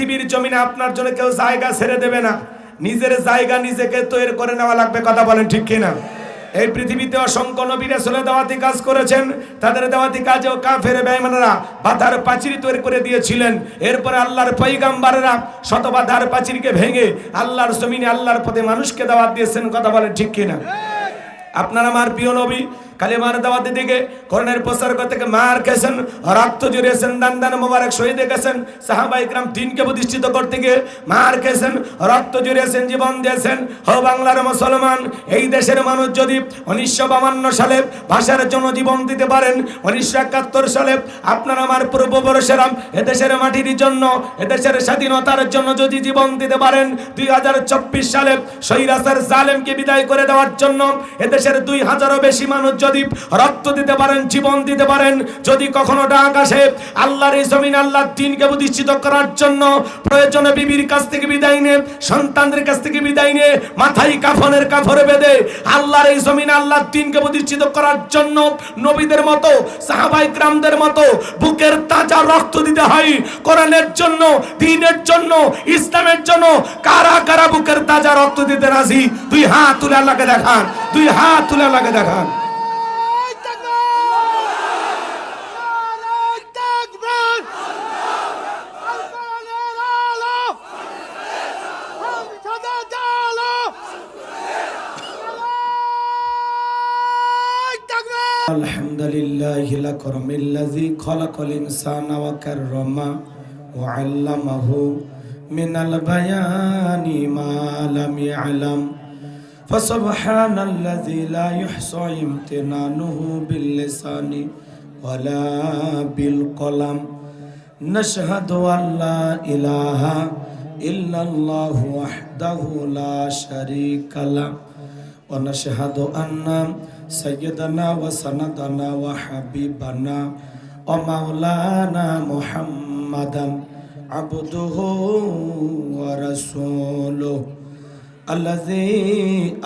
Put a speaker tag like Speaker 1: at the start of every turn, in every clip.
Speaker 1: পৃথিবীর জমিনে আপনার জন্য কেউ জায়গা ছেড়ে দেবে না, নিজের জায়গা নিজেকে তৈরি করে নেওয়া লাগবে। কথা বলেন ঠিক কিনা? এই পৃথিবীতে অসংখ্য নবী রাসূল দাওয়াতি কাজ করেছেন, তাদের দাওয়াতি কাজেও কাফের বেঈমানরা বাধার প্রাচীর তৈরি করে দিয়েছিলেন। এরপরে আল্লাহর পয়গম্বররা শত বাধার প্রাচীরকে ভেঙে আল্লাহর জমিনে আল্লাহর পথে মানুষকে দাওয়াত দিয়েছেন। কথা বলেন ঠিক কিনা? আপনার আমার প্রিয় নবী কালেমার দাওয়াতের দিকে কোরআনের প্রচার করতে মার খেয়েছেন, রক্ত জড়িয়েছেন, দান মোবারক শহীদ গেছেন। সাহাবায়ে কিরাম দ্বীনকে প্রতিষ্ঠিত করতে গিয়ে মার খেয়েছেন, রক্ত জড়িয়েছেন, জীবন দিয়েছেন। ও বাংলার মুসলমান, এই দেশের মানুষ যদি 1952 সালে ভাষার জন্য জীবন দিতে পারেন, 1971 সালে আপনার আমার পূর্বপুরুষেরা এদেশের মাটির জন্য, এদেশের স্বাধীনতার জন্য যদি জীবন দিতে পারেন, 2024 সালে স্বৈরাচার জালেমকে বিদায় করে দেওয়ার জন্য এদেশের 2000-এরও বেশি মানুষ যদি রক্ত দিতে পারেন, জীবন দিতে পারেন, যদি কখনো ডাক আসে আল্লাহর এই জমিন আল্লাহর দ্বীনকে প্রতিষ্ঠিত করার জন্য, প্রয়োজনে বিবির কাছ থেকে বিদায় নিয়ে, সন্তানদের কাছ থেকে বিদায় নিয়ে, মাথায় কাফনের কাপড় বেঁধে আল্লাহর এই জমিন আল্লাহর দ্বীনকে প্রতিষ্ঠিত করার জন্য নবীদের মতো, সাহাবায়ে কিরামদের মতো বুকের তাজা রক্ত দিতে হয় কোরআনের জন্য, দ্বীনের জন্য, ইসলামের জন্য। কারা কারা বুকের তাজা রক্ত দিতে রাজি? দুই হাত তুলে আল্লাহকে দেখান, দুই হাত তুলে আল্লাহকে দেখান। আলহামদুলিল্লাহিল আকরামিল্লাযী খালাকাল ইনসানা ওয়া কাররামা ওয়া আল্লামাহু মিনাল বায়ানি মা লাম ইয়ালাম ফাসুবহানাল্লাযী লা ইহসা ইমতিনানুহু বিল লিসানি ওয়ালা বিল কলাম নাশহাদু আল্লা ইলাহা ইল্লাল্লাহু ওয়াহদাহু লা শারীকা লাহু ওয়া নাশহাদু আন্না সাইয়্যিদানা ওয়া সানাদানা ওয়া হাবিবানা ওয়া মাওলানা মুহাম্মাদান আবদুহু ওয়া রাসূলুহু আল্লাযী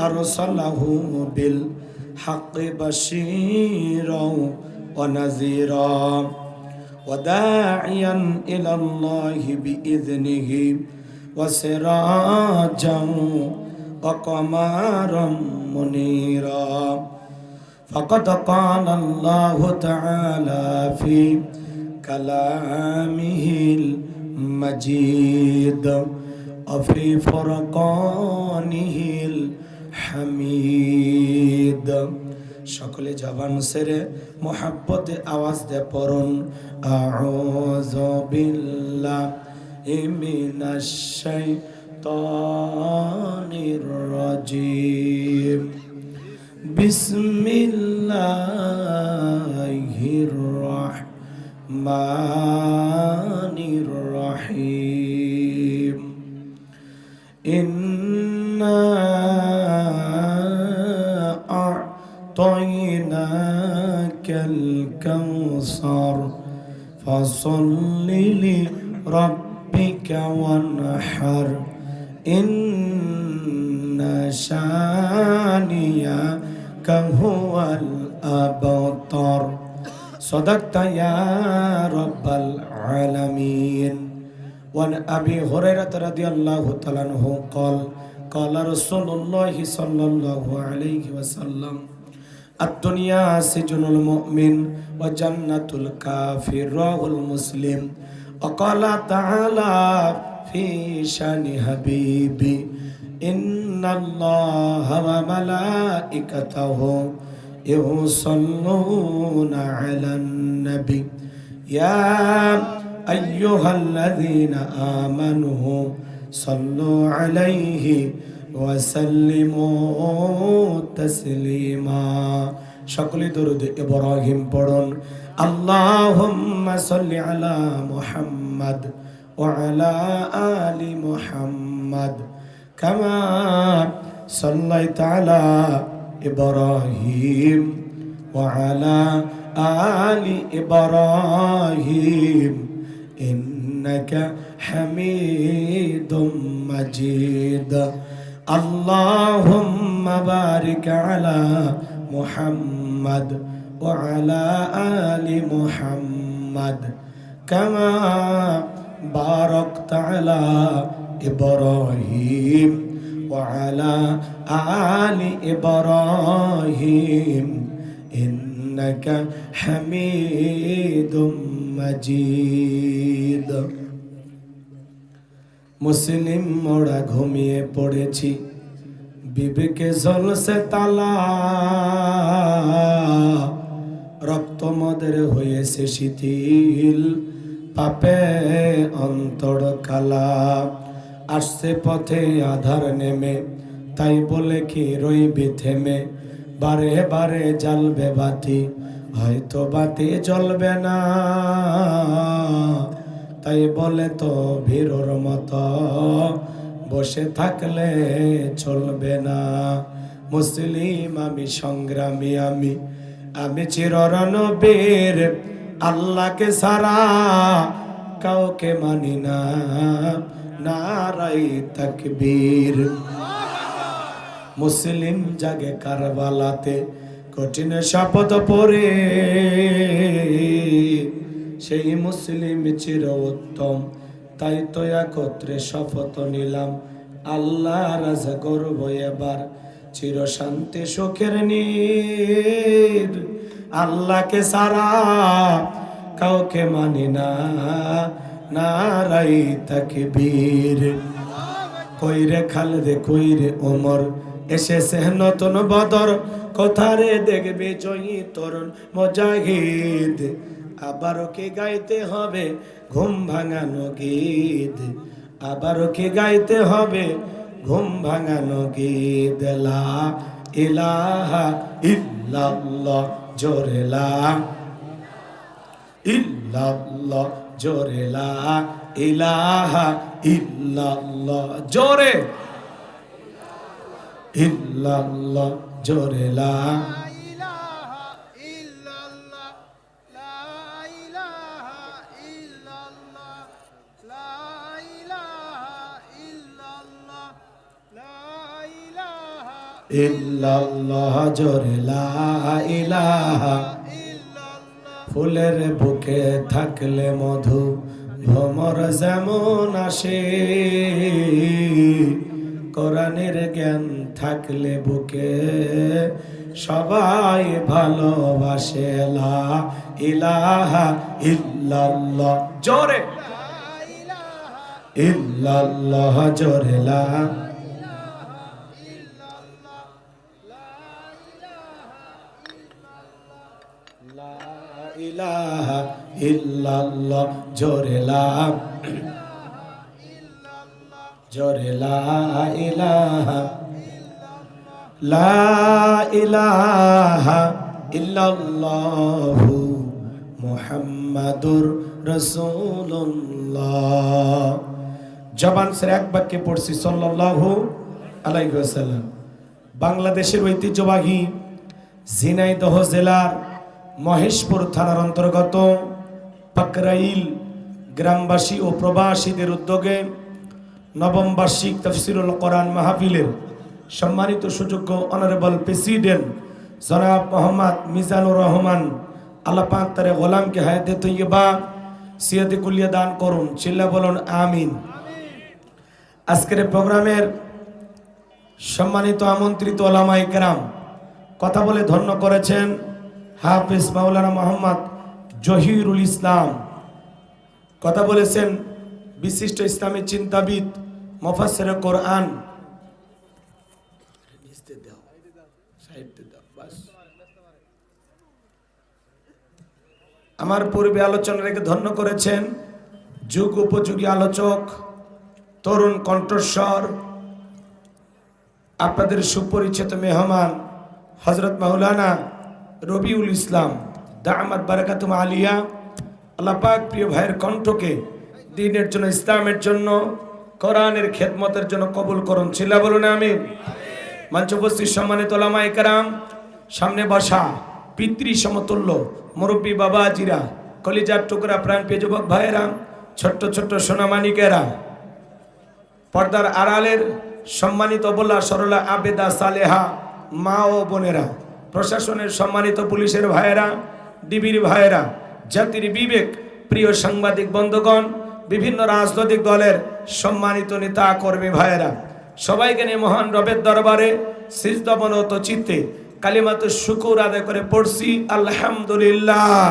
Speaker 1: আরসালাহু বিল হাক্কি বাশীরাও ওয়া নাযীরা ওয়া দাঈয়ান ইলাল্লাহি বিইযনিহি ওয়া সিরাজাও ওয়া কমারাম মুনীরা। فقد قال الله تعالى في كلامه المجيد وفي فرقانه الحميد। সকলে জবান ছেড়ে মোহাব্বতে আওয়াজ দিয়ে পড়ুন, আউযু বিল্লাহি মিনাশ শাইতানির রাজীম। বিসমিল্লাহির রহমানির রহিম। ইন্না আ'তাইনাকাল কাউসার ফাসাল্লি লিরাব্বিকা ওয়ানহার ইন্না শানিয়াকা হুয়াল আবতার। সাদাকতা ইয়া রাব্বাল আলামিন। ওয়ান আবি হুরায়রা রাদিয়াল্লাহু তাআলা আনহু قال قال رسول الله صلى الله عليه وسلم الدنيا سجن المؤمن وجنة الكافر رواه المسلم وقال تعالى في شان حبيبي إن الله وملائكته يصلون على النبي يا أيها الذين آمنوا صلوا عليه وسلموا تسليما। সকলে দরুদ ইব্রাহিম পড়ুন। আল্লাহুম্মা সাল্লি আলা মুহাম্মাদ ওয়া আলা আলি মুহাম্মাদ কামা সাল্লাইতা আলা ইব্রাহিম ওয়া আলা আলি ইব্রাহিম ইন্নাকা হামিদুম মাজিদ। আল্লাহুম্মা বারিক আলা মুহাম্মাদ ওয়া আলা আলি মুহাম্মাদ কামা বারাকতা আলা ইব্রাহিম ওয়া আলা আলি ইব্রাহিম ইন্নাকা হামিদুম মাজিদ। মুসলিম মোরা ঘুমিয়ে পড়েছি, বিবেকে জ্বলছে তালা, রক্ত মদের হয়েছে শিথিল, পাপে অন্তর কালা। আসছে পথে আধার নেমে, তাই বলে কি রইবি থেমে, বারে বারে জ্বালবে বাতি, হয়তো বাতি জ্বলবে না, তাই বলে তো ভীরুর মতো বসে থাকলে চলবে না। মুসলিম আমি, সংগ্রামী আমি, আমি চিররণবীর, আল্লাহকে সারা কাউকে মানি না, নারায়ে তাকবীর। মুসলিম জাগে কারবালাতে কঠিন শপথ পড়ে, সেই মুসলিম চির উত্তম, তাই তো একত্রে শপথ নিলাম, আল্লাহ রাজা গর্ব এবার চির শান্তি সুখের নীর। আল্লাহকে সারা কাউকে মানি না, নারায়ে তাকবীর। কইরে খালেদে কইরে ওমর, এসেছে নতুন বদর, কোথারে দেখবে জয়ী তরুণ মুজাহিদ, আবারও কি গাইতে হবে ঘুম ভাঙানো গীত, আবারও কি গাইতে হবে ঘুম ভাঙানো গীত। লা ইলাহা ইল্লাল্লাহ, জোরে লা ইল্লাল্লাহ, জোরে লা ইলাহা ইল্লাল্লাহ, জোরে ইল্লাল্লাহ, জোরে লা ইলাহা ইল্লাল্লাহ, লা ইলাহা ইল্লাল্লাহ, লা ইলাহা ইল্লাল্লাহ, লা ইলাহা ইল্লাল্লাহ, জোরে লা ইলাহা। ফুলের বুকে থাকলে মধু, ভ্রমর যেমন আসে, কোরআনের জ্ঞান থাকলে বুকে সবাই ভালোবাসে। লা ইলাহা ইল্লাল্লাহ, জোরে ইল্লাল্লাহ, জোরে লা ইলাহা ইল্লাল্লাহ, জোরে লা জোরে লা ইলাহা, লা ইলাহা ইল্লাল্লাহু মুহাম্মাদুর রাসূলুল্লাহ। জবান সে এক বাক্যে পড়ছি সাল্লাল্লাহু আলাইহি ওয়াসাল্লাম। বাংলাদেশের ঐতিহ্যবাহী ঝিনাইদহ জেলার মহেশপুর থানার অন্তর্গত পাকরাইল গ্রামবাসী ও প্রবাসীদের উদ্যোগে নবম বার্ষিক তাফসিরুল কোরআন মাহফিলের সম্মানিত সুযোগ্য অনারেবল প্রেসিডেন্ট জনাব মোহাম্মদ মিজানুর রহমান, আল্লাহ পাক তার গোলামকে হায়াতে তৈয়বা সিয়াতে কুলিয়া দান করুন, চিল্লা বলুন আমিন। আজকের প্রোগ্রামের সম্মানিত আমন্ত্রিত ওলামায়ে কেরাম কথা বলে ধন্য করেছেন হাফেজ মাওলানা মোহাম্মদ জহিরুল ইসলাম, কথা বলেছেন বিশিষ্ট ইসলামী চিন্তাবিদ মুফাসসিরে কোরআন। আমার পূর্বে আলোচনা রেখে ধন্য করেছেন যুগ উপযোগী আলোচক, তরুণ কণ্ঠস্বর, আপনাদের সুপরিচিত মেহমান হযরত মাওলানা রবিউল ইসলাম দামাত বারাকাতুম আলিয়া। আল্লাহ পাক প্রিয় ভাইয়ের কণ্ঠকে দ্বীনের জন্য, ইসলামের জন্য, কোরআনের খেদমতের জন্য কবুল করুন, চিল্লা বলুন আমিন। মঞ্চে উপস্থিত সম্মানিত ওলামায়ে কেরাম, সামনে বসা পিতৃ সমতুল্য মুরব্বী বাবাজিরা, কলিজার টুকরা প্রাণপ্রিয় যুবক ভাইয়েরা, ছোট্ট ছোট্ট সোনামানিকেরা, পর্দার আড়ালের সম্মানিত বলা সরলা আবেদা সালেহা মা ও বোনেরা, প্রশাসনের সম্মানিত পুলিশের ভাইয়েরা, ডিবির ভাইয়েরা, জাতির বিবেক প্রিয় সাংবাদিক বন্ধুগণ, বিভিন্ন রাজনৈতিক দলের সম্মানিত নেতা কর্মী ভাইয়েরা, সবাইকে নিয়ে মহান রবের দরবারে সিজদাবনত চিত্তে কালিমাতু শুকুর আদায় করে পড়ছি আলহামদুলিল্লাহ।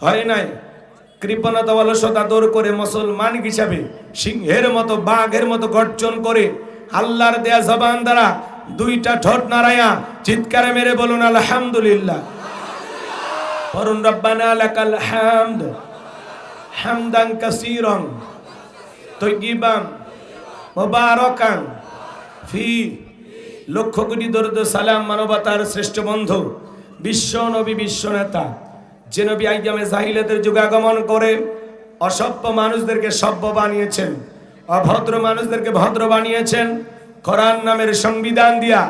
Speaker 1: হয় নাই কৃপণতা অলসতা দূর করে মুসলমান হিসাবে সিংহের মতো বাঘের মতো গর্জন করে আল্লাহর দেয়া জবান দ্বারা দুইটা ঠোঁট নাড়ায়া চিৎকারে মেরে বলুন আলহামদুলিল্লাহ। পড়ুন রব্বানা লাকাল হামদ হামদান কাসীরান তাইয়িবান মুবারাকান ফি। লক্ষ কোটি দরুদ সালাম মানবতার শ্রেষ্ঠ বন্ধু বিশ্ব নবী বিশ্ব নেতা যে নবী আইয়ামে জাহিলিয়াতের যুগে আগমন করে অসভ্য মানুষদেরকে সভ্য বানিয়েছেন, অভদ্র মানুষদেরকে ভদ্র বানিয়েছেন। কোরআন নামের সংবিধান দিয়া,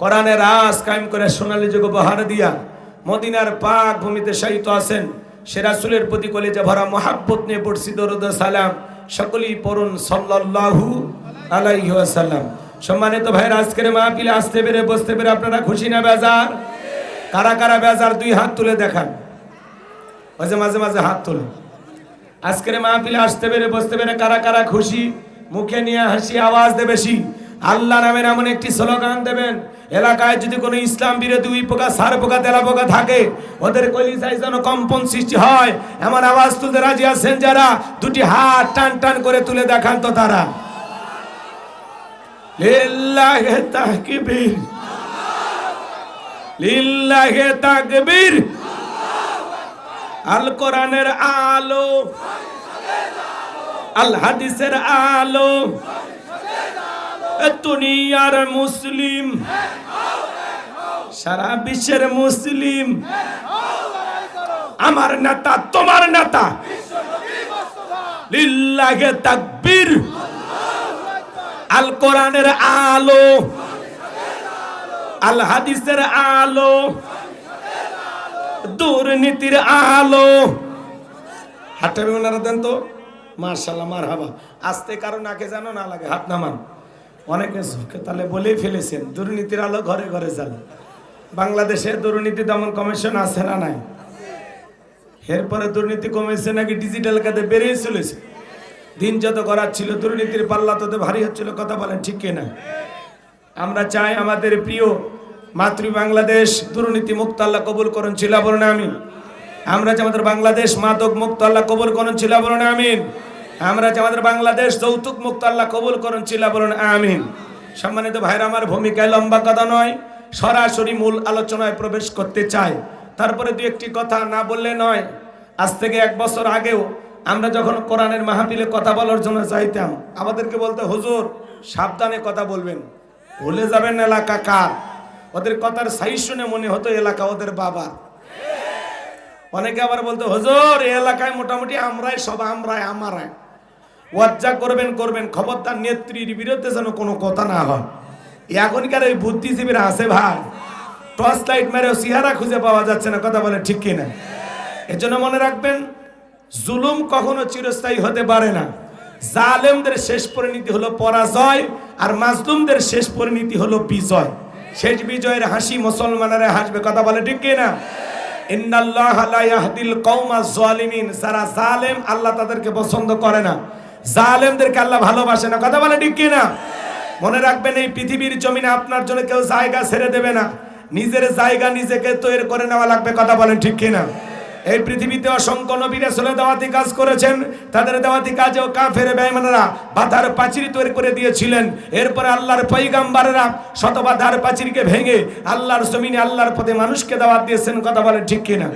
Speaker 1: কোরআনের রাজ কায়েম করে সোনালী যুগ উপহার দিয়া মদিনার পাক ভূমিতে শায়িত আছেন সে রাসূলের প্রতি কলিজা ভরা মহাব্বত নিয়ে পড়ছি দরুদ সালাম। সকলেই পড়ুন সাল্লাল্লাহু আলাইহি ওয়াসাল্লাম। সম্মানিত ভাইরা, আজকের মাহফিলে আসতে পেরে বসতে পেরে আপনারা খুশি না বেজার? কারা কারা বেজার দুই হাত তুলে দেখান। মাঝে মাঝে মাঝে হাত তুলে। আজকের মাহফিলে আসতে পেরে বসতে পেরে কারা কারা খুশি? মুখে নিয়ে হাসি আওয়াজ দে বেশি। আল্লাহ নামের এমন একটি স্লোগান দেবেন, এলাকায় যদি কোনো ইসলাম বিরোধী উই পোকা সার পোকা তেলা পোকা থাকে ওদের কলিজায় যেন কম্পন সৃষ্টি হয় এমন আওয়াজ তুলতে রাজি আছেন যারা? দুটি হাত টান টান করে তুলে দেখান তো তারা। লিল্লাহি তাকবীর, লিল্লাহি তাকবীর। আল কোরআনের আলো, আল হাদিসের আলো, দুনিয়ার মুসলিম, সারা বিশ্বের মুসলিম, আমার নেতা তোমার নেতা, লিল্লাহি তাকবীর। আল কোরআনের আলো, আল হাদিসের আলো, দুর্নীতির আলো। হাতটা ওনারা দেন তো, মাশাআল্লাহ মারহাবা। আস্তে কারো নাকে জানো না লাগে, হাত নামান। অনেকে তাহলে বলেই ফেলেছেন দুর্নীতির আলো ঘরে ঘরে জ্বালে। বাংলাদেশে দুর্নীতি দমন কমিশন আছে না নাই? এরপরে দুর্নীতি কমেছে নাকি ডিজিটাল কাজে বেরিয়ে চলেছে? দিন যত করার ছিল দুর্নীতির পাল্লা তত ভারী হচ্ছিল। কথা বলেন ঠিক কিনা? আমরা চাই আমাদের প্রিয় মাতৃ বাংলাদেশ দুর্নীতি মুক্ত আল্লাহ কবুল করুন, চিল্লা বলুন আমিন। আমরা চাই আমাদের বাংলাদেশ মাদক মুক্ত আল্লাহ কবুল করুন, চিল্লা বলুন আমিন। আমরা চাই আমাদের বাংলাদেশ যৌতুক মুক্ত আল্লাহ কবুল করুন, চিল্লা বলুন আমিন। সম্মানিত ভাইরা, আমার ভূমিকায় লম্বা কথা নয়, সরাসরি মূল আলোচনায় প্রবেশ করতে চাই। তারপরে দু একটি কথা না বললে নয়। আজ থেকে 1 বছর আগেও আমরা যখন কোরআনের মাহফিলে কথা বলার জন্য যাইতাম আমাদেরকে বলতে, হুজুর সাবধানে কথা বলবেন, ভুলে যাবেন এলাকা কার। ওদের কথার সাইজ শুনে মনে হতো এলাকা ওদের বাবা। অনেকে আবার বলতো, হুজুর এই এলাকায় মোটামুটি আমরাই সব, আমরাই আমারাই। ওয়াজ্জা করবেন করবেন, খবরদার নেত্রীর বিরুদ্ধে যেন কোনো কথা না হয়। এখনকার এই বুদ্ধিজীবীরা আছে ভাই, টর্চ লাইট মেরেও চেহারা খুঁজে পাওয়া যাচ্ছে না। কথা বলে ঠিক কিনা? এজন্য মনে রাখবেন, জুলুম কখনো চিরস্থায়ী হতে পারে না। জালেমদের শেষ পরিণতি হলো পরাজয়, আর মাজলুমদের শেষ পরিণতি হলো বিজয়। শেষ বিজয়ের হাসি মুসলমানেরা হাসবে। কথা বলে ঠিক কিনা? ইন্নাল্লাহা লা ইয়াহদিল কওমাজ জালিমিন। যারা জালেম আল্লাহ তাদেরকে পছন্দ করে না, জালেমদেরকে আল্লাহ ভালোবাসে না। কথা বলে ঠিক কিনা? মনে রাখবেন, এই পৃথিবীর জমিনে আপনার জন্য কেউ জায়গা ছেড়ে দেবে না। নিজের জায়গা নিজেকে তৈরি করে নেওয়া লাগবে। কথা বলেন ঠিক কিনা? এই পৃথিবীতে অসংখ্য নবী রাসূল দাওয়াতি কাজ করেছেন, তাদের দাওয়াতি কাজেও কাফের বেঈমানরা বাধার প্রাচীর তৈরি করে দিয়েছিলেন। এরপরে আল্লাহর পয়গম্বররা শতবাধার প্রাচীরকে ভেঙে আল্লাহর জমিনে আল্লাহর পথে মানুষকে দাওয়াত দিয়েছেন। কথা বলেন ঠিক কিনা?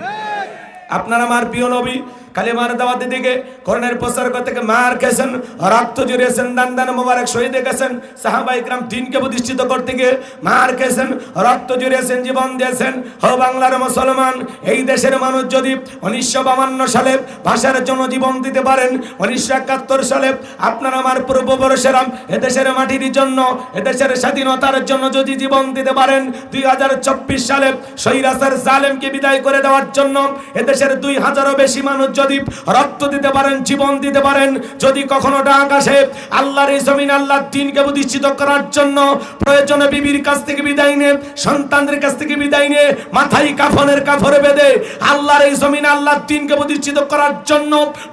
Speaker 1: আপনার আমার প্রিয় নবী কালেমার দাওয়াত দিকে কোরআনের প্রচার করতে মার খেয়েছেন, রক্ত জড়িয়েছেন, দান দান মোবারক শহীদ গেছেন। সাহাবায়ে কিরাম দ্বীনকে প্রতিষ্ঠিত করতে গিয়ে মার খেয়েছেন, রক্ত জড়িয়েছেন, জীবন দিয়েছেন। ও বাংলার মুসলমান, এই দেশের মানুষ যদি 1952 সালে ভাষার জন্য জীবন দিতে পারেন, 1971 সালে আপনার আমার পূর্বপুরুষেরা এদেশের মাটির জন্য, এদেশের স্বাধীনতার জন্য যদি জীবন দিতে পারেন, 2024 সালে স্বৈরাচার জালেমকে বিদায় করে দেওয়ার জন্য এদেশের 2000-এরও বেশি মানুষ যদি যদি রক্ত দিতে পারেন, জীবন দিতে পারেন, যদি কখনো ডাক আসে আল্লাহর এই জমিন আল্লাহর দ্বীনকে প্রতিষ্ঠিত করার জন্য, প্রয়োজনে বিবির কাছ থেকে বিদায় নিয়ে, সন্তানদের কাছ থেকে বিদায় নিয়ে, মাথায় কাফনের কাপড়ে বেঁধে আল্লাহর এই জমিন আল্লাহর দ্বীনকে প্রতিষ্ঠিত করার জন্য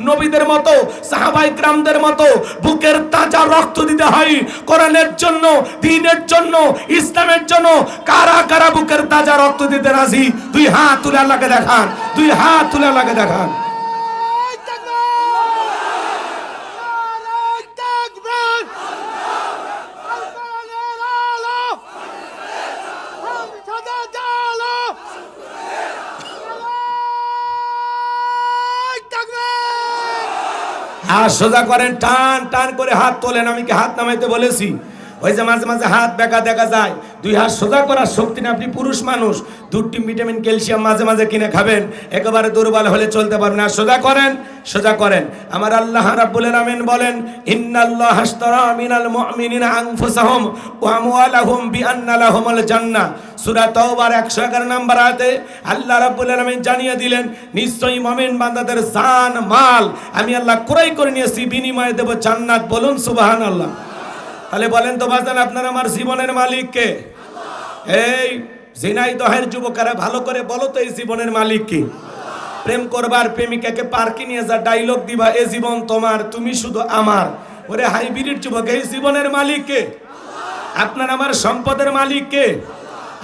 Speaker 1: নবীদের মতো, সাহাবায়ে কেরামদের মতো বুকের তাজা রক্ত দিতে হয় কোরআনের জন্য, দ্বীনের জন্য, ইসলামের জন্য। কারা কারা বুকের তাজা রক্ত দিতে রাজি? দুই হাত তুলে আল্লাহকে দেখান, দুই হাত তুলে আল্লাহকে দেখান। আর সোজা করেন, টান টান করে হাত তোলেন। আমি কি হাত নামাইতে বলেছি? ওই যে মাঝে মাঝে হাত বেঁকা দেখা যায়, দুই হাত সোজা করার শক্তি না। আপনি পুরুষ মানুষ, দুটি ভিটামিন ক্যালসিয়াম মাঝে মাঝে কিনে খাবেন, একেবারে দুর্বল হলে চলতে পারবেন না। সোজা করেন, সোজা করেন। আমার আল্লাহ রাব্বুল আলামিন বলেন, ইন্নাল্লাহা আশতারা মিনাল মুমিনিনা আনফুসাহুম ওয়া আমওয়ালাহুম বিআন্না লাহুমুল জান্নাহ। সূরা তাওবার 111 নম্বর আয়াতে আল্লাহ রাব্বুল আলামিন জানিয়ে দিলেন, নিশ্চয়ই মুমিন বান্দাদের জান মাল আমি আল্লাহ ক্রয় করে নিয়েছি, বিনিময়ে দেব জান্নাত। বলুন সুবহানাল্লাহ। তাহলে বলেন তো বাজান, আপনার আমার জীবনের মালিক কে? এই ঝিনাইদহের যুবকেরা ভালো করে বলো তো, এই জীবনের মালিক কি? প্রেম করবার প্রেমিকাকে পার্কে নিয়ে যা ডায়লগ দিবা, এ জীবন তোমার, তুমি শুধু আমার। ওরে হাইব্রিড যুবক, এই জীবনের মালিক কে? আপনার আমার সম্পদের মালিক কে?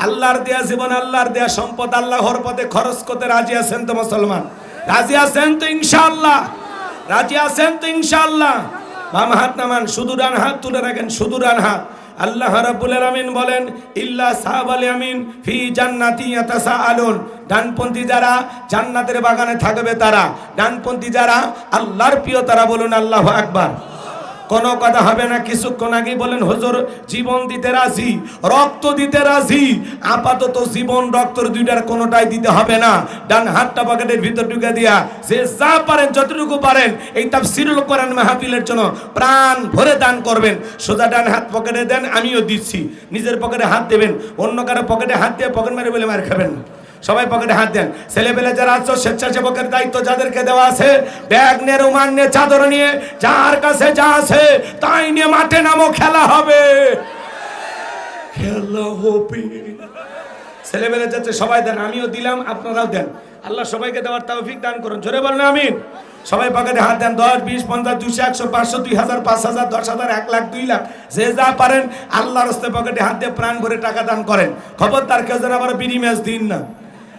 Speaker 1: আল্লাহর দেয়া জীবন, আল্লাহর দেয়া সম্পদ আল্লাহর পথে খরচ করতে রাজি আছেন তো মুসলমান? রাজি আছেন তো ইনশাআল্লাহ? রাজি আছেন তো ইনশাআল্লাহ? বাম হাত নামান, শুধু ডান হাত তুলে রাখেন, শুধু ডান হাত। আল্লাহ রাব্বুল আলামিন বলেন, ইল্লা সাহাবাল ইয়ামিন ফি জান্নাতি ইয়াতাসাআলুন। ডানপন্থী যারা জান্নাতের বাগানে থাকবে তারা, ডানপন্থী যারা আল্লাহর প্রিয় তারা। বলুন আল্লাহু আকবার। কোনো কথা হবে না। কিছুক্ষণ আগেই বলেন, হুজুর জীবন দিতে রাজি, রক্ত দিতে রাজি। আপাতত জীবন রক্তর দুইটার কোনোটাই দিতে হবে না। ডান হাতটা পকেটের ভিতর ঢুকে দিয়া যে যা পারেন, যতটুকু পারেন এই তাফসীরুল কোরআন মাহফিলের জন্য প্রাণ ভরে দান করবেন। সোজা ডান হাত পকেটে দেন, আমিও দিচ্ছি। নিজের পকেটে হাত দেবেন, অন্য কারো পকেটে হাত দিয়ে পকেট মেরে বলে মার খাবেন না। সবাই পকেটে হাত দেন। ছেলেপেলে যারা আছো, স্বেচ্ছাসেবকের দায়িত্ব যাদেরকে দেওয়া আছে, ব্যাগ নিয়ে, রুমাল নিয়ে, চাদর নিয়ে, যার কাছে যা আছে তাই নিয়ে মাঠে নামো, খেলা হবে, খেলা হবে। ছেলেপেলে যাচ্ছে সবাই দেন, আমিও দিলাম, আপনারাও দেন। আল্লাহ সবাইকে দেওয়ার তৌফিক দান করুন। জোরে বলেন আমিন। সবাই পকেটে হাত দেন। 10, 20, 50, 200, 100, 500, 2000, 5000, 10,000, 1 লাখ, 2 লাখ, যে যা পারেন আল্লাহর রাস্তে পকেটে হাত দিয়ে প্রাণ ভরে টাকা দান করেন। খবরদার কেউ যেন আবার বিড়ি ম্যাচ দিন না।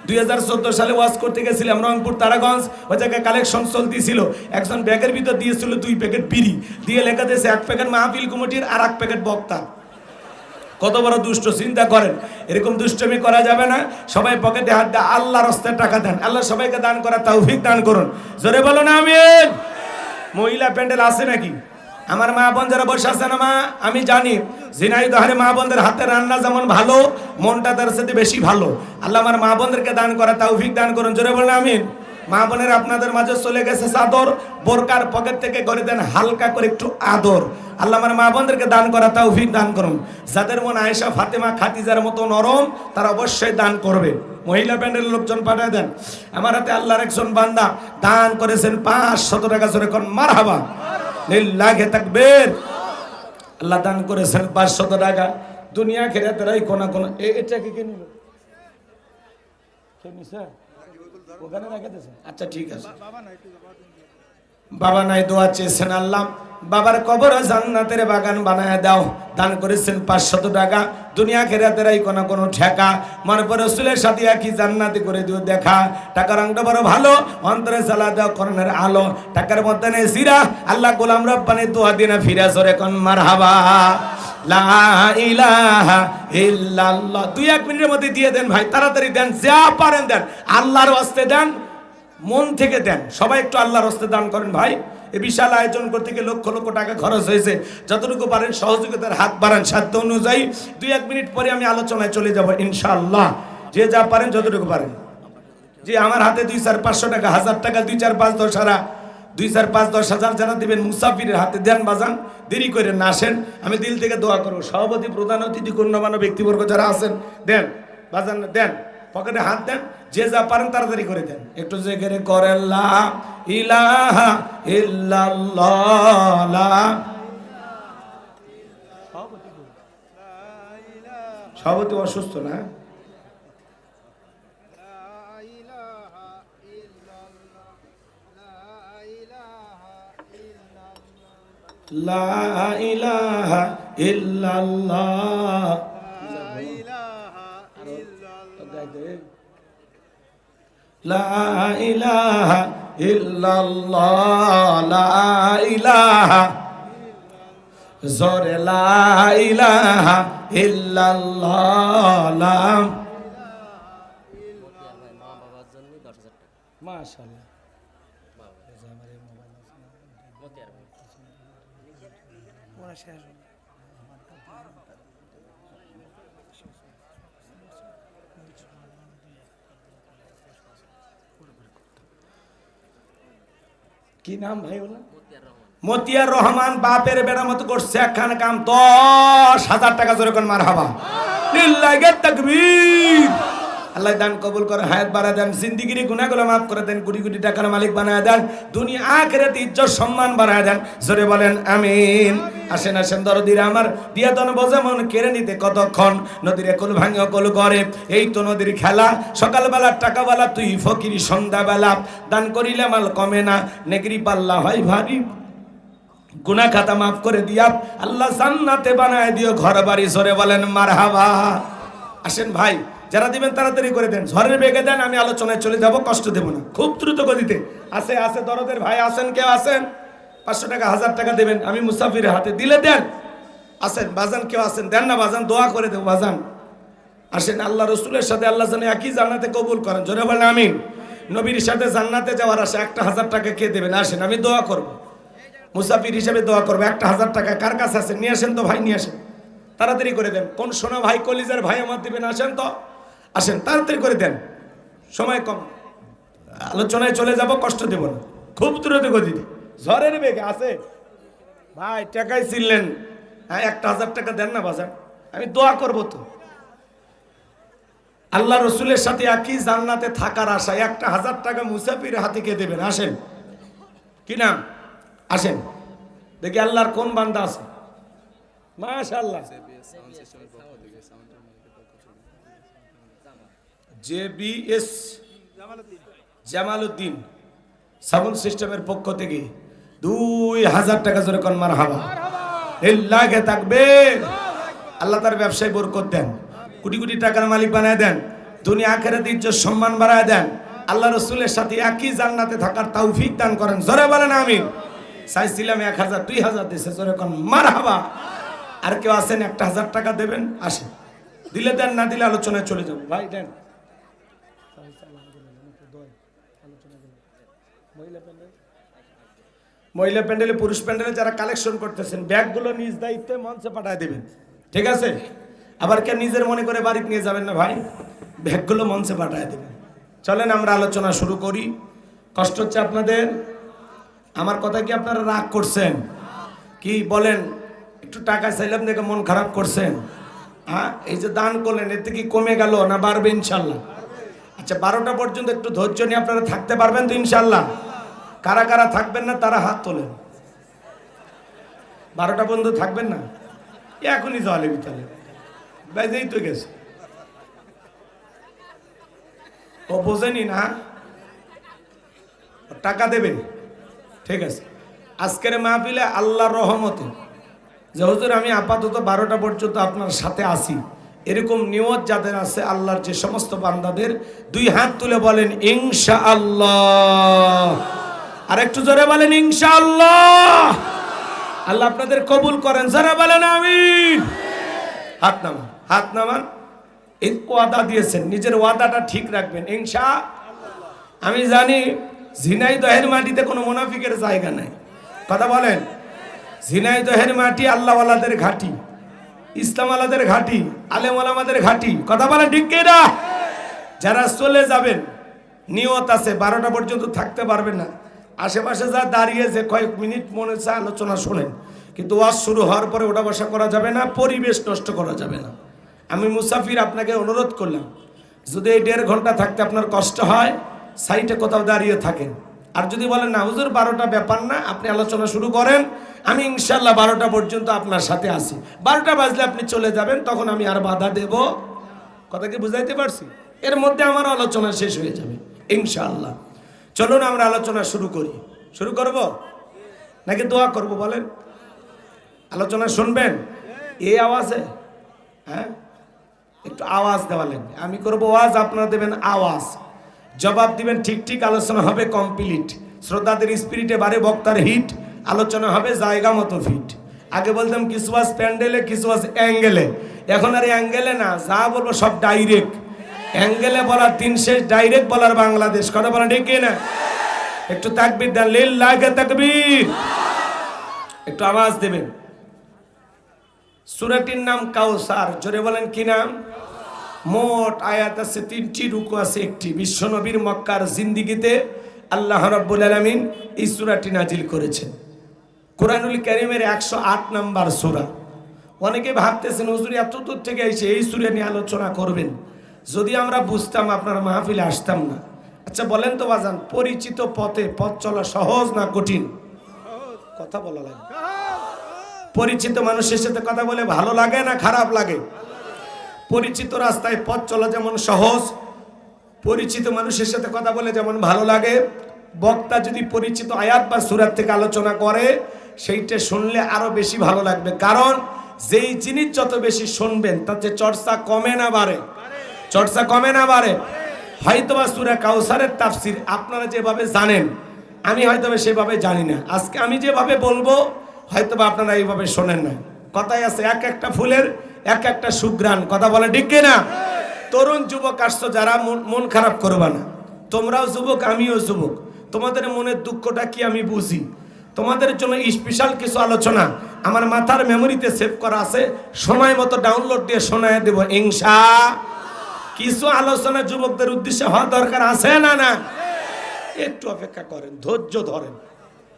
Speaker 1: 2014 সালে ওয়াজ করতে গেছিলাম রংপুর তারাগঞ্জ, ওই জায়গায় কালেকশন চলতেছিল। একজন ব্যাগের ভিতর দিয়েছিল 2 প্যাকেট বিড়ি, দিয়ে লেখা দিয়েছে 1 প্যাকেট মাহফিল কমিটির আর 1 প্যাকেট বক্তা। কত বড় দুষ্ট, চিন্তা করেন। এরকম দুষ্টমি করা যাবে না। সবাই পকেটে হাত দিয়ে আল্লাহর রাস্তায় টাকা দেন। আল্লাহ সবাইকে দান করার তৌফিক দান করুন। জোরে বলো না আমিন। মহিলা প্যান্ডেল আছে নাকি? আমার মা বোন যারা বসে আছে না, মা আমি জানি ঝিনাইদহের মা বোনদের হাতে রান্না যেমন ভালো, মনটা তার সাথে বেশি ভালো। আল্লাহ আমার মা বোনদেরকে দান করা তৌফিক দান করুন। জোরে বলেন আমিন। মা বোনের আপনাদের মাঝে চলে গেছে চাদর, বোরকার পকেট থেকে করে দেন হালকা করে একটু আদর। আল্লাহ আমার মা বোনদেরকে দান করা তৌফিক দান করুন। যাদের মন আয়েশা, ফাতেমা, খাদিজার মতো নরম, তারা অবশ্যই দান করবে। মহিলা প্যান্ডেলের লোকজন পাঠিয়ে দেন। আমার হাতে আল্লাহর একজন বান্দা দান করেছেন 500 টাকা। জোরে কোন মারহাবা, লিল্লাহি তাকবীর। আল্লাহ দান করেছেন 500 টাকা। দুনিয়া খেরাতেরাই কোনা কোনা। এটা কি কে নিল? কে নিছে? ওখানে রেখে দিয়েছে। আচ্ছা ঠিক আছে। বাবা নাই, দোয়া চেয়েছেন, আল্লাহ বাবার কবর জান্নাতের বাগান বানায় দাও। দান করেছেন 500 টাকা। দুনিয়া খেরাতেরাই কোনা কোনো ঠেকা। মনে পরে রসুলের সাথে কি জান্নাতি করে দিও দেখা। টাকার রংটা বড় ভালো, অন্তরে জ্বালা দাও করণের আলো। টাকার মধ্যে নেই সিরা। আল্লাহ গোলাম রব্বানি দোয়া দিনা ফিরা জোরে কোন মারহাবা, লা ইলাহা ইল্লাল্লাহ। 2-1 মিনিটের মধ্যে দিয়ে দেন ভাই, তাড়াতাড়ি দেন, যা পারেন দেন। আল্লাহর ওয়াস্তে দেন, মন থেকে দেন। সবাই একটু আল্লাহর ওয়াস্তে দান করেন ভাই। এই বিশাল আয়োজন করতে গিয়ে লক্ষ লক্ষ টাকা খরচ হয়েছে। যতটুকু পারেন সহযোগিতার হাত বাড়ান সাধ্য অনুযায়ী। 2-1 মিনিট পরে আমি আলোচনায় চলে যাব ইনশাআল্লাহ। যে যা পারেন যতটুকু পারেন। যে আমার হাতে 2-4-500 টাকা, 1000 টাকা, 2-4-5-10 হারা, 2-4-5-10,000 যারা দিবেন মুসাফিরের হাতে দেন বাজান। দেরি করে না আসেন, আমি দিল থেকে দোয়া করবো। সভাপতি, প্রধান অতিথি, গণ্যমান্য ব্যক্তিবর্গ যারা আছেন দেন বাজান, দেন। পকেটে হাত দেন, যে যা পারেন তাড়াতাড়ি করে দেন। একটু জেগে করেন লা ইলাহা ইল্লাল্লাহ লা। সভাপতি অসুস্থ না? লা ইলাহা ইল্লাল্লাহ লা ইলাহা ইল্লাল্লাহ লা ইলাহা জোরে লা ইলাহা ইল্লাল্লাহ লা। মাশাআল্লাহ। কি নাম ভাই বলা? মতিয়ার রহমান। বাপের বেড়া মতো করছে একখান কাম, 10,000 টাকা জোরে কোন মারহাবা লিল্লাহি তাকবীর। আল্লাহ দান কবুল করে, হায়াত বাড়ায় দেন, জিন্দেগির গুনাহগুলো মাফ করে দেন, কোটি কোটি টাকার মালিক বানায় দেন, দুনিয়া আখিরাতে ইজ্জত সম্মান বাড়ায় দেন। জোরে বলেন আমিন। আসেন আসেন দরদিরা আমার, দিয়াতন বোঝে মন কেড়ে নিতে কতক্ষণ, নদীরে কুল ভাঙিয়া কুল করে, এই তো নদীর খেলা। সকালবেলা টাকাওয়ালা তুই ফকির, সন্ধ্যাবেলা দান করিলে মাল কমে না, নেগরি পাল্লা হয় ভারী, গুনাহ খাতা মাফ করে দিয়া আল্লাহ জান্নাতে বানায় দিও ঘর বাড়ি। জোরে বলেন মারহাবা। আসেন ভাই, যারা দিবেন তাড়াতাড়ি করে দেন, ঝড়ের বেগে দেন, আমি আলোচনায় চলে যাব, কষ্ট দেব না, খুব দ্রুত গতিতে। আছে আছে দরদের ভাই আছেন, কেউ আছেন? 500 টাকা 1000 টাকা দেবেন, আমি মুসাফিরের হাতে দিলে দেন। আসেন বাজান, কেউ আছেন? দেন না বাজান, দোয়া করে দেব বাজান। আসেন, আল্লাহ রসুলের সাথে আল্লাহ যেন একই জান্নাতে কবুল করেন। জোরে বলেন আমিন। নবীর সাথে জান্নাতে যাওয়ার আশা, একটা 1000 টাকা কে দেবেন? আসেন, আমি দোয়া করব, মুসাফির হিসেবে দোয়া করবো। একটা 1000 টাকা কার কাছে আছে? নিয়ে আসেন তো ভাই, নিয়ে আসেন, তাড়াতাড়ি করে দেন। কোন সোনা ভাই, কলিজার ভাই আমার দিবেন? আসেন তো, আসেন তাড়াতাড়ি করে দেন, সময় কম, আলোচনায় চলে যাব, কষ্ট দেব না, খুব দ্রুত গতিতে। ঝড়ের বেগে আছে ভাই, টাকাই ছিলেন, হ্যাঁ 1000 টাকা দেন না বাজার, আমি দোয়া করব তো। আল্লাহ রসুলের সাথে একই জান্নাতে থাকার আশায় 1000 টাকা মুসাফির হাতে কে দেবেন? আসেন, কি নাম? আসেন দেখি আল্লাহর কোন বান্দা আছে। মাশাআল্লাহ। JBS জামালউদ্দিন সাউন্ড সিস্টেমের পক্ষ থেকে 2000 টাকা জোরে কোন মারহাবা লিল্লাহি তাকবীর। আল্লাহ তার ব্যবসায় বরকত দেন, কোটি কোটি টাকার মালিক বানায় দেন, দুনিয়া আখিরাতে ইজ্জত সম্মান বাড়ায় দেন, আল্লাহ রসুলের সাথে একই জান্নাতে থাকার তৌফিক দান করেন। জোরে বলেন আমিন। চাইছিলাম 1000, 2000 দিছে, জোরে কোন মারহাবা। আর কেউ আছেন 1000 টাকা দেবেন? আসেন, দিলে দেন, না দিলে আলোচনায় চলে যাব। ভাই দেন। মহিলা প্যান্ডেলে, পুরুষ প্যান্ডেলে যারা কালেকশন করতেছেন, ব্যাগগুলো নিজ দায়িত্বে মঞ্চে পাঠায় দেবেন, ঠিক আছে? আবার কে নিজের মনে করে বাড়িতে নিয়ে যাবেন না ভাই, ব্যাগগুলো মঞ্চে পাঠায় দেবেন। চলেন আমরা আলোচনা শুরু করি। কষ্ট হচ্ছে আপনাদের? আমার কথা কি আপনারা রাগ করছেন? কি বলেন? একটু টাকা চাইলাম দেখে মন খারাপ করছেন? হ্যাঁ, এই যে দান করলেন, এতে কি কমে গেল না বাড়বে ইনশাল্লাহ? আচ্ছা, 12টা পর্যন্ত একটু ধৈর্য নিয়ে আপনারা থাকতে পারবেন তো ইনশাল্লাহ? কারা কারা থাকবেন না তারা হাত তোলেন। 12টা পর্যন্ত থাকবেন না? এখনই জলে বিতালে বেজেই তো গেছে, ও বোঝেনি না, টাকা দেবে, ঠিক আছে? আজকের মাহফিলে আল্লাহর রহমতে যে হুজুর আমি আপাতত 12টা পর্যন্ত আপনার সাথে আসি, এরকম নিয়ত যাদের আছে, আল্লাহর যে সমস্ত বান্দাদের 2 হাত তুলে বলেন ইনশাআল্লাহ। আর একটু জোরে বলেন ইনশাআল্লাহ। আল্লাহ আপনাদের কবুল করেন, যারা বলেন আমিন। হাত নামান, হাত নামান। এই ওয়াদা দিয়েছেন, নিজের ওয়াদাটা ঠিক রাখবেন ইনশাআল্লাহ। আমি জানি ঝিনাইদহের মাটিতে কোনো মুনাফিকের জায়গা নাই, কথা বলেন। ঝিনাইদহের মাটি আল্লাহওয়ালাদের ঘাঁটি, ইসলামওয়ালাদের ঘাঁটি, আলেম ওলামাদের ঘাঁটি, কথা বলেন ঠিক কি না? যারা চলে যাবেন নিয়ত আছে 12টা পর্যন্ত থাকতে পারবেন না, আশেপাশে যা দাঁড়িয়ে যে কয়েক মিনিট মনে চায় আলোচনা শোনেন, কিন্তু ওয়াজ শুরু হওয়ার পরে ওটা বসা করা যাবে না, পরিবেশ নষ্ট করা যাবে না। আমি মুসাফির আপনাকে অনুরোধ করলাম, যদি এই 1.5 ঘন্টা থাকতে আপনার কষ্ট হয়, সাইডে কোথাও দাঁড়িয়ে থাকেন। আর যদি বলেন না হুজুর 12টা ব্যাপার না, আপনি আলোচনা শুরু করেন, আমি ইনশাল্লাহ 12টা পর্যন্ত আপনার সাথে আছি। 12টা বাজলে আপনি চলে যাবেন, তখন আমি আর বাধা দেব। কথা কি বুঝাইতে পারছি? এর মধ্যে আমার আলোচনা শেষ হয়ে যাবে ইনশাআল্লাহ। চলুন আমরা আলোচনা শুরু করি। শুরু করব নাকি দোয়া করব বলেন? আলোচনা শুনবেন এই আওয়াজে? হ্যাঁ, একটু আওয়াজ দেওয়া লাগবে। আমি করবো ওয়াজ, আপনারা দেবেন আওয়াজ, জবাব দিবেন ঠিক ঠিক। আলোচনা হবে কমপ্লিট। শ্রোতাদের স্পিরিটে বাড়ে, বক্তার হিট, আলোচনা হবে জায়গা মতো ফিট। আগে বলতাম কিছু আজ প্যান্ডেলে, কিছু আজ অ্যাঙ্গেলে, এখন আর অ্যাঙ্গেলে না, যা বলবো সব ডাইরেক্ট। অ্যাঙ্গেলে বলার দিন শেষ, ডাইরেক্ট বলার বাংলাদেশ। কথা বলা ঠিক না? একটু তাকবীর দেন, লিল্লাহি তাকবীর। একটু আওয়াজ দেবেন। সূরাটির নাম কাউসার। জোরে বলেন কি নাম? মোট আয়াত আছে 3টি, রুকু আছে 1টি। বিশ্বনবীর মক্কার জিন্দেগিতে আল্লাহ রাব্বুল আলামিন এই সূরাটি নাজিল করেছেন। কোরআনুল কারীমের 108 নম্বর সূরা। অনেকে ভাবতেছেন হুজুর এত দূর থেকে এসে এই সূরা নিয়ে আলোচনা করবেন, যদি আমরা বুঝতাম আপনার মাহফিলে আসতাম না। আচ্ছা বলেন তো বাজান, পরিচিত পথে পথ চলা সহজ না কঠিন? কথা বলা লাগে। পরিচিত মানুষের সাথে কথা বলে ভালো লাগে না খারাপ লাগে? পরিচিত রাস্তায় পথ চলা যেমন সহজ, পরিচিত মানুষের সাথে কথা বলে যেমন ভালো লাগে, বক্তা যদি পরিচিত আয়াত বা সূরা থেকে আলোচনা করে সেইটা শুনলে আরো বেশি ভালো লাগবে। কারণ যেই জিনিস যত বেশি শুনবেন তাতে চর্চা কমে না বাড়ে? চর্চা কমে না বাড়ে? হয়তোবা সূরা কাউসারের তাফসীর আপনারা যেভাবে জানেন, আমি হয়তোবা সেভাবে জানি না। আজকে আমি যেভাবে বলবো হয়তোবা আপনারা এইভাবে শোনেন না। কথাই আছে এক একটা ফুলের এক একটা সুঘ্রাণ। কথা বলে ঠিক কিনা? তরুণ যুবক আসছো যারা, মন খারাপ করবা না। তোমরাও যুবক, আমিও যুবক। তোমাদের মনের দুঃখটা কি আমি বুঝি। তোমাদের জন্য স্পেশাল কিছু আলোচনা আমার মাথার মেমোরিতে সেভ করা আছে, সময় মতো ডাউনলোড দিয়ে শোনায় দেব ইনশাআল্লাহ। কিছু আলোচনা যুবকদের উদ্দেশ্যে হওয়া দরকার আছে না? না, একটু অপেক্ষা করেন, ধৈর্য ধরেন,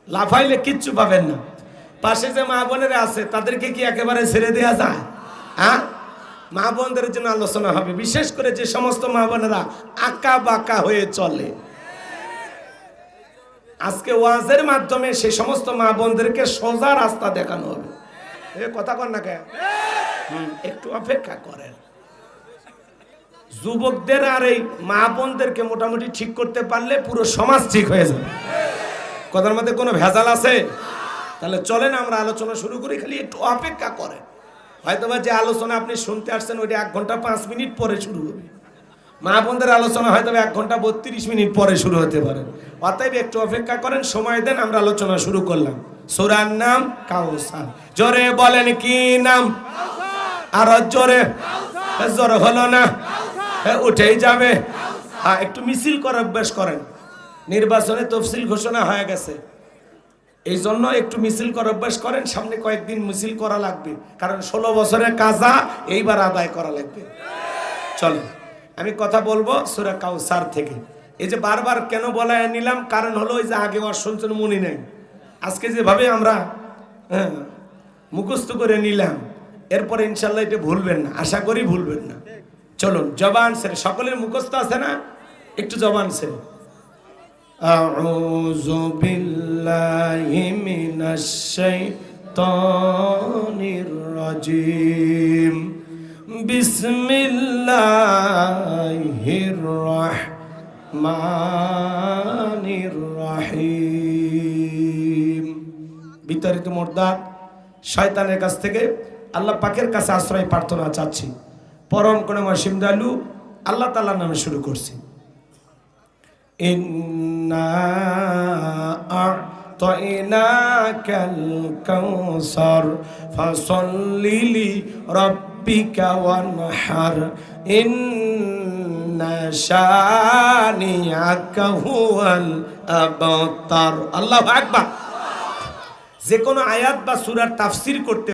Speaker 1: লাফাইলে কিচ্ছু পাবেন না। পাশে যে মা বোনেরা আছে তাদেরকে কি একেবারে ছেড়ে দেওয়া যায়? হ্যাঁ, মা বোনদের জন্য আলোচনা হবে, বিশেষ করে যে সমস্ত মা বোনেরা আঁকা বাঁকা হয়ে চলে। আজকে ওয়াজের মাধ্যমে সেই সমস্ত মা বোনদেরকে সোজা রাস্তা দেখানো হবে। এ কথা কর না কে? একটু অপেক্ষা করেন। যুবকদের আর এই মা বোনদেরকে মোটামুটি ঠিক করতে পারলে পুরো সমাজ ঠিক হয়ে যাবে। কথার মধ্যে কোনো ভেজাল আছে? তাহলে চলেন আমরা আলোচনা শুরু করি, খালি একটু অপেক্ষা করেন। হয়তোবা যে আলোচনা আপনি শুনতে আসছেন ওইটা 1 ঘন্টা 5 মিনিট পরে শুরু হবে। মা বোনদের আলোচনা হয়তো 1 ঘন্টা 32 মিনিট পরে শুরু হতে পারে। অতএব একটু অপেক্ষা করেন, সময় দেন, আমরা আলোচনা শুরু করলাম। সূরার নাম কাউসার। জোরে বলেন কি নাম? আর জোরে, জোরে হলো না, উঠেই যাবে। হ্যাঁ, একটু মিছিল করার অভ্যাস করেন। নির্বাচনে তফসিল ঘোষণা হয়ে গেছে, এই জন্য একটু মিছিল করার অভ্যাস করেন। সামনে কয়েকদিন মিছিল করা লাগবে, কারণ 16 বছরের কাজা এইবার আদায় করা লাগবে। চলো আমি কথা বলবো সূরা কাউসার থেকে। এই যে বারবার কেন বলা নিলাম, কারণ হলো ওই যে আগে শুনছেন মনে নাই। আজকে যেভাবে আমরা মুখস্থ করে নিলাম, এরপরে ইনশাল্লাহ এটা ভুলবেন না, আশা করি ভুলবেন না। চলুন জবান ছেড়ে, সকলের মুখস্থ আছে না? একটু জবান ছেড়ে আউযু বিল্লাহি মিনাশ শাইতানির রাজিম বিসমিল্লাহির রাহমানির রহিম। বিতাড়িত মুর্দাত শয়তানের কাছ থেকে আল্লাহ পাকের কাছে আশ্রয় প্রার্থনা চাচ্ছি। পরম করুণাময় দয়ালু আল্লাহ তাআলার নামে শুরু করছি। ইন্না আ'তাইনাকাল কাউসার ফাসাল্লি লিরাব্বিকা ওয়ানহার ইন্না শানিআকা হুয়াল আবতার। আল্লাহু আকবার। যে কোনো আয়াত বা সূরার তাফসীর করতে